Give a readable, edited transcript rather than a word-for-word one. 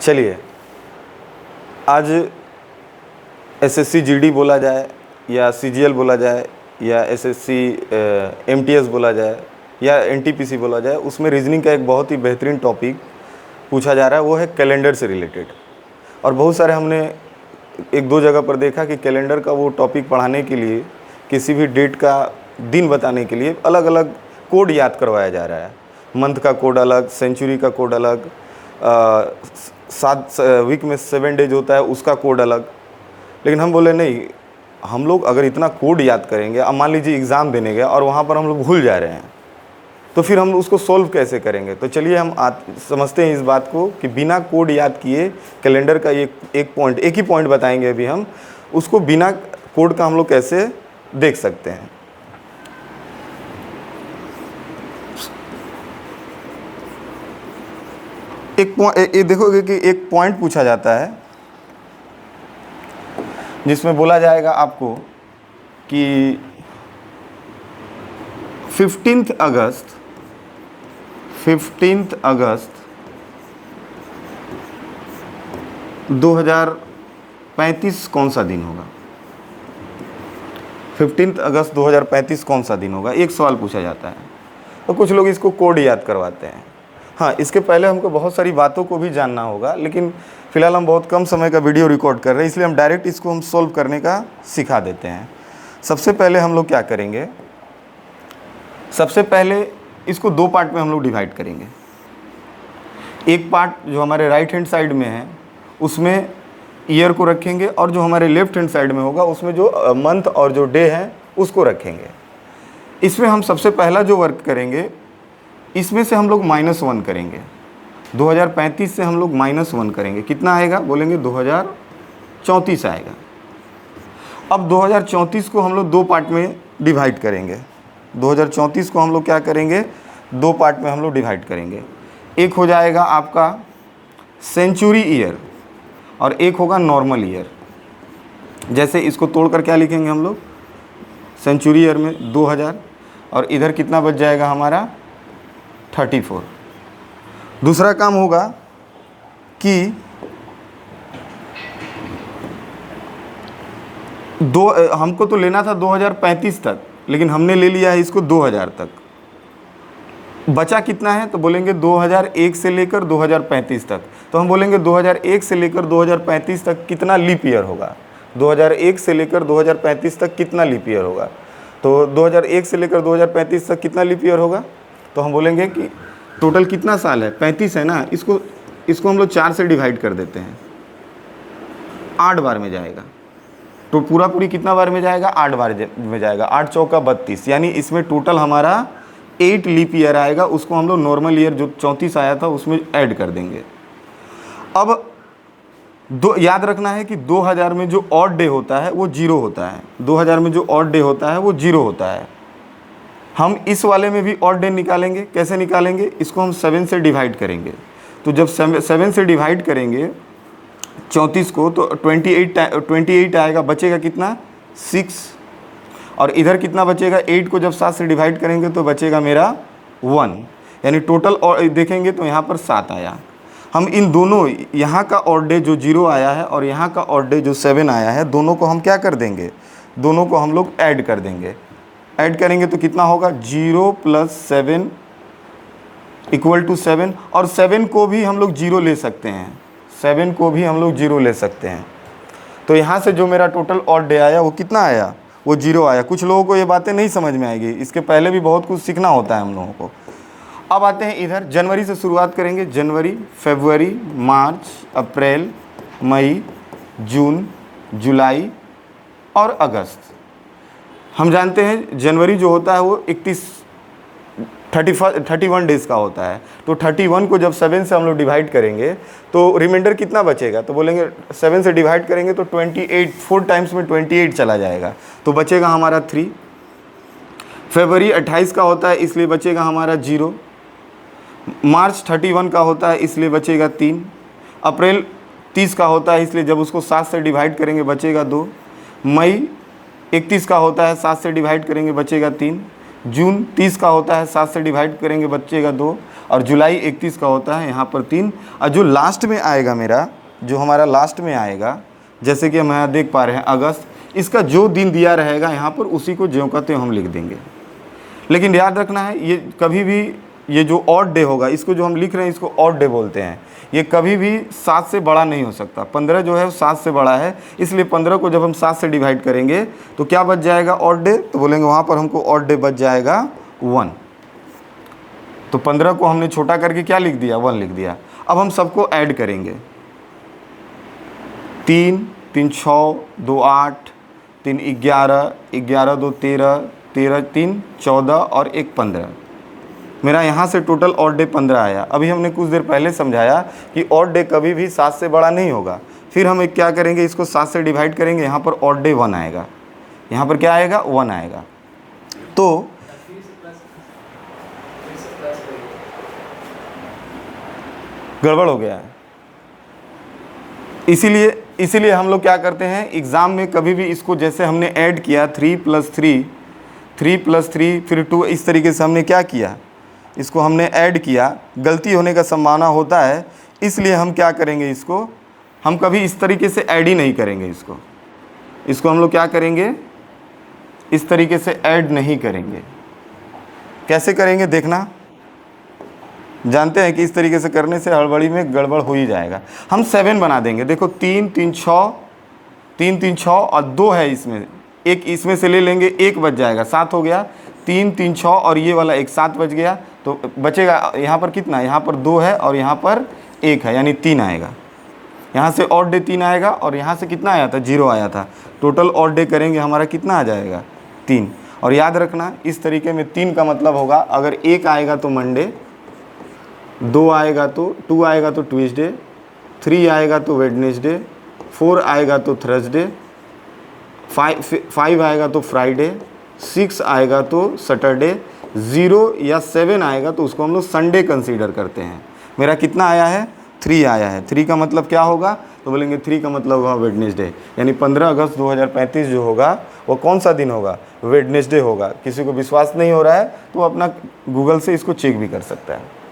चलिए, आज SSC GD बोला जाए या सीजीएल बोला जाए या एसएससी एमटीएस बोला जाए या एनटीपीसी बोला जाए, उसमें रीजनिंग का एक बहुत ही बेहतरीन टॉपिक पूछा जा रहा है, वो है कैलेंडर से रिलेटेड। और बहुत सारे हमने एक दो जगह पर देखा कि कैलेंडर का वो टॉपिक पढ़ाने के लिए, किसी भी डेट का दिन बताने के लिए अलग अलग कोड याद करवाया जा रहा है। मंथ का कोड अलग, सेंचुरी का कोड अलग, 7 वीक में 7 डेज होता है उसका कोड अलग। लेकिन हम बोले नहीं, हम लोग अगर इतना कोड याद करेंगे, अब मान लीजिए एग्ज़ाम देने गए और वहाँ पर हम लोग भूल जा रहे हैं, तो फिर हम उसको सोल्व कैसे करेंगे। तो चलिए हम समझते हैं इस बात को कि बिना कोड याद किए कैलेंडर का एक ही पॉइंट बताएंगे अभी हम, उसको बिना कोड का हम लोग कैसे देख सकते हैं। देखोगे कि एक पॉइंट पूछा जाता है जिसमें बोला जाएगा आपको कि 15 अगस्त 2035 कौन सा दिन होगा। 15 अगस्त 2035 कौन सा दिन होगा, एक सवाल पूछा जाता है। तो कुछ लोग इसको कोड याद करवाते हैं। हाँ, इसके पहले हमको बहुत सारी बातों को भी जानना होगा, लेकिन फ़िलहाल हम बहुत कम समय का वीडियो रिकॉर्ड कर रहे हैं, इसलिए हम डायरेक्ट इसको हम सोल्व करने का सिखा देते हैं। सबसे पहले हम लोग क्या करेंगे, सबसे पहले इसको 2 पार्ट में हम लोग डिवाइड करेंगे। एक पार्ट जो हमारे राइट हैंड साइड में है उसमें ईयर को रखेंगे, और जो हमारे लेफ्ट हैंड साइड में होगा उसमें जो मंथ और जो डे है उसको रखेंगे। इसमें हम सबसे पहला जो वर्क करेंगे, इसमें से हम लोग -1 करेंगे। 2035 से हम लोग -1 करेंगे, कितना आएगा, बोलेंगे 2034 आएगा। अब 2034 को हम लोग 2 पार्ट में डिवाइड करेंगे। 2034 को हम लोग क्या करेंगे, 2 पार्ट में हम लोग डिवाइड करेंगे। एक हो जाएगा आपका सेंचुरी ईयर और एक होगा नॉर्मल ईयर। जैसे इसको तोड़कर क्या लिखेंगे हम लोग, सेंचुरी ईयर में 2000 और इधर कितना बच जाएगा हमारा 34। दूसरा काम होगा कि हमको तो लेना था 2035 तक, लेकिन हमने ले लिया है इसको 2000 तक। बचा कितना है, तो बोलेंगे 2001 से लेकर 2035 तक। तो हम बोलेंगे 2001 से लेकर 2035 तक कितना लीप ईयर होगा, 2001 से लेकर 2035 तक कितना लीप ईयर होगा। तो 2001 से लेकर 2035 तक कितना लीप ईयर होगा, तो हम बोलेंगे कि टोटल कितना साल है, 35 है ना। इसको हम लोग 4 से डिवाइड कर देते हैं, 8 बार में जाएगा। तो पूरी कितना बार में जाएगा, 8 बार में जाएगा। 8 चौका 32, यानी इसमें टोटल हमारा 8 लीप ईयर आएगा। उसको हम लोग नॉर्मल ईयर जो 34 आया था उसमें ऐड कर देंगे। अब याद रखना है कि 2000 में जो ऑड डे होता है वो 0 होता है। 2000 में जो ऑड डे होता है वो 0 होता है। हम इस वाले में भी ऑड डे निकालेंगे। कैसे निकालेंगे, इसको हम 7 से डिवाइड करेंगे। तो जब 7 से डिवाइड करेंगे 34 को, तो 28 आएगा। बचेगा कितना, 6। और इधर कितना बचेगा, 8 को जब 7 से डिवाइड करेंगे तो बचेगा मेरा 1। यानी टोटल और देखेंगे तो यहाँ पर 7 आया। हम इन दोनों, यहाँ का ऑड डे जो 0 आया है और यहाँ का ऑड डे जो 7 आया है, दोनों को हम क्या कर देंगे, दोनों को हम लोग ऐड कर देंगे। ऐड करेंगे तो कितना होगा, 0 + 7 = 7। और 7 को भी हम लोग 0 ले सकते हैं, 7 को भी हम लोग 0 ले सकते हैं। तो यहाँ से जो मेरा टोटल ऑड डे आया वो कितना आया, वो 0 आया। कुछ लोगों को ये बातें नहीं समझ में आएगी, इसके पहले भी बहुत कुछ सीखना होता है हम लोगों को। अब आते हैं इधर, जनवरी से शुरुआत करेंगे। जनवरी, फरवरी, मार्च, अप्रैल, मई, जून, जुलाई और अगस्त। हम जानते हैं जनवरी जो होता है वो 31 डेज़ का होता है। तो 31 को जब 7 से हम लोग डिवाइड करेंगे तो रिमाइंडर कितना बचेगा, तो बोलेंगे 7 से डिवाइड करेंगे तो 28, 4 टाइम्स में 28 चला जाएगा, तो बचेगा हमारा 3। फरवरी 28 का होता है इसलिए बचेगा हमारा 0। मार्च 31 का होता है इसलिए बचेगा 3। अप्रैल 30 का होता है इसलिए जब उसको 7 से डिवाइड करेंगे बचेगा 2। मई 31 का होता है, 7 से डिवाइड करेंगे बचेगा 3। जून 30 का होता है, 7 से डिवाइड करेंगे बचेगा 2, और जुलाई 31 का होता है, यहाँ पर 3। और जो लास्ट में आएगा मेरा, जो हमारा लास्ट में आएगा, जैसे कि हम यहाँ देख पा रहे हैं अगस्त, इसका जो दिन दिया रहेगा यहाँ पर उसी को ज्यों का त्यों हम लिख देंगे। लेकिन याद रखना है, ये कभी भी, ये जो ऑड डे होगा, इसको जो हम लिख रहे हैं इसको ऑड डे बोलते हैं, ये कभी भी 7 से बड़ा नहीं हो सकता। 15 जो है वो 7 से बड़ा है, इसलिए 15 को जब हम 7 से डिवाइड करेंगे तो क्या बच जाएगा ऑड डे, तो बोलेंगे वहाँ पर हमको ऑड डे बच जाएगा 1। तो 15 को हमने छोटा करके क्या लिख दिया, 1 लिख दिया। अब हम सबको ऐड करेंगे, 3 3 6 2 8 3 11 11 2 13 13 3 14 और 1 15। मेरा यहाँ से टोटल ऑड डे 15 आया। अभी हमने कुछ देर पहले समझाया कि ऑड डे कभी भी 7 से बड़ा नहीं होगा। फिर हम क्या करेंगे, इसको 7 से डिवाइड करेंगे, यहाँ पर ऑड डे 1 आएगा, यहाँ पर क्या आएगा, 1 आएगा। तो गड़बड़ हो गया है। इसीलिए हम लोग क्या करते हैं, एग्ज़ाम में कभी भी इसको जैसे हमने ऐड किया 3 + 3 3 + 3 फिर 2, इस तरीके से हमने क्या किया, इसको हमने ऐड किया, गलती होने का संभावना होता है, इसलिए हम क्या करेंगे, इसको हम कभी इस तरीके से ऐड ही नहीं करेंगे। इसको हम लोग क्या करेंगे, इस तरीके से ऐड नहीं करेंगे। कैसे करेंगे देखना, जानते हैं कि इस तरीके से करने से हड़बड़ी में गड़बड़ हो ही जाएगा। हम 7 बना देंगे। देखो 3 3 6 3 3 6 और 2 है इसमें, एक इसमें से ले लेंगे, 1 बच जाएगा, 7 हो गया। 3 3 6 और ये वाला एक 7 बच गया, तो बचेगा यहाँ पर कितना, यहाँ पर 2 है और यहाँ पर 1 है, यानी 3 आएगा। यहाँ से ऑड डे 3 आएगा और यहाँ से कितना आया था, 0 आया था। टोटल ऑड डे करेंगे, हमारा कितना आ जाएगा, 3। और याद रखना इस तरीके में 3 का मतलब होगा, अगर 1 आएगा तो मंडे, 2 आएगा तो 2 आएगा तो ट्यूसडे, 3 आएगा तो वेडनेसडे, 4 आएगा तो थर्सडे, 5 आएगा तो फ्राइडे, 6 आएगा तो सैटरडे, 0 या 7 आएगा तो उसको हम लोग संडे कंसीडर करते हैं। मेरा कितना आया है, 3 आया है। 3 का मतलब क्या होगा, तो बोलेंगे 3 का मतलब होगा वेडनेसडे, यानी 15 अगस्त 2035 जो होगा वो कौन सा दिन होगा, वेडनेसडे होगा। किसी को विश्वास नहीं हो रहा है तो अपना गूगल से इसको चेक भी कर सकता है।